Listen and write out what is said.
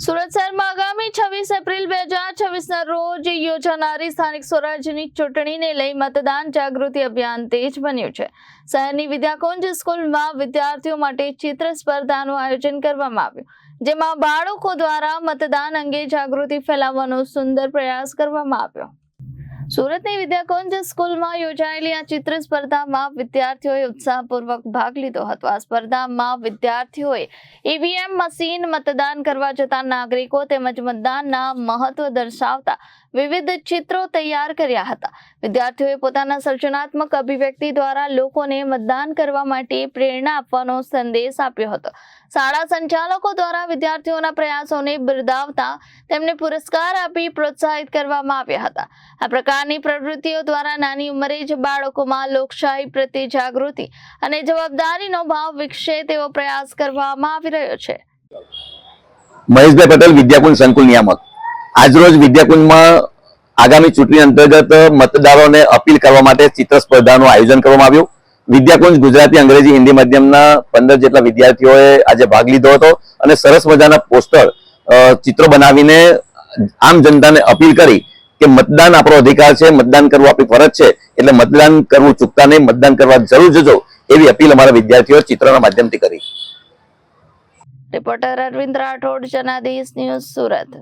સુરત શહેરમાં આગામી 26 એપ્રિલ 2026 ના રોજ યોજાનારી સ્થાનિક સ્વરાજ્યની ચૂંટણીને લઈ મતદાન જાગૃતિ અભિયાન તેજ બન્યું છે। શહેરની વિદ્યાકુંજ સ્કૂલમાં વિદ્યાર્થીઓ માટે ચિત્ર સ્પર્ધાનું આયોજન કરવામાં આવ્યું, જેમાં બાળકો દ્વારા મતદાન અંગે જાગૃતિ ફેલાવવાનો સુંદર પ્રયાસ કરવામાં આવ્યો। સુરતની વિદ્યાકુંજ સ્કૂલમાં યોજાયેલી આ ચિત્ર સ્પર્ધામાં વિદ્યાર્થીઓએ ઉત્સાહપૂર્વક ભાગ લીધો હતો। આ સ્પર્ધામાં વિદ્યાર્થીઓએ ઈવીએમ મશીન, મતદાન કરવા જતા નાગરિકો તેમજ મતદાનના મહત્વ દર્શાવતા વિવિધ ચિત્રો તૈયાર કર્યા હતા। વિદ્યાર્થીઓએ પોતાના સર્જનાત્મક અભિવ્યક્તિ દ્વારા લોકોને મતદાન કરવા માટે પ્રેરણા આપવાનો સંદેશ આપ્યો હતો। શાળા સંચાલકો દ્વારા વિદ્યાર્થીઓના પ્રયાસોને બિરદાવતા તેમને પુરસ્કાર આપી પ્રોત્સાહિત કરવામાં આવ્યા હતા। આ પ્રકારની પ્રવૃત્તિઓ દ્વારા નાની ઉંમરે જ બાળકોમાં લોકશાહી પ્રત્યે જાગૃતિ અને જવાબદારીનો ભાવ વિકસે તેવો પ્રયાસ કરવામાં આવી રહ્યો છે। મહેશભાઈ પટેલ, વિદ્યાકુંજ સંકુલ નિયામક। આજરોજ વિદ્યાકુંજમાં આગામી ચૂંટણી અંતર્ગત મતદારોને અપીલ કરવા માટે ચિત્ર સ્પર્ધાનું આયોજન કરવામાં આવ્યું। વિદ્યાકુંજ ગુજરાતી, અંગ્રેજી, હિન્દી માધ્યમના 15 જેટલા વિદ્યાર્થીઓએ આજે ભાગ લીધો હતો અને સરસ મજાના પોસ્ટર ચિત્રો બનાવીને આમ જનતાને અપીલ કરી કે મતદાન આપણો અધિકાર છે, મતદાન કરવું આપણી ફરજ છે, એટલે મતદાન કરવું ચૂકતા નહીં, મતદાન કરવા જરૂર જજો એવી અપીલ અમારા વિદ્યાર્થીઓ ચિત્રના માધ્યમથી કરી। Reporter Arvind Rathod, Janadesh news, Surat.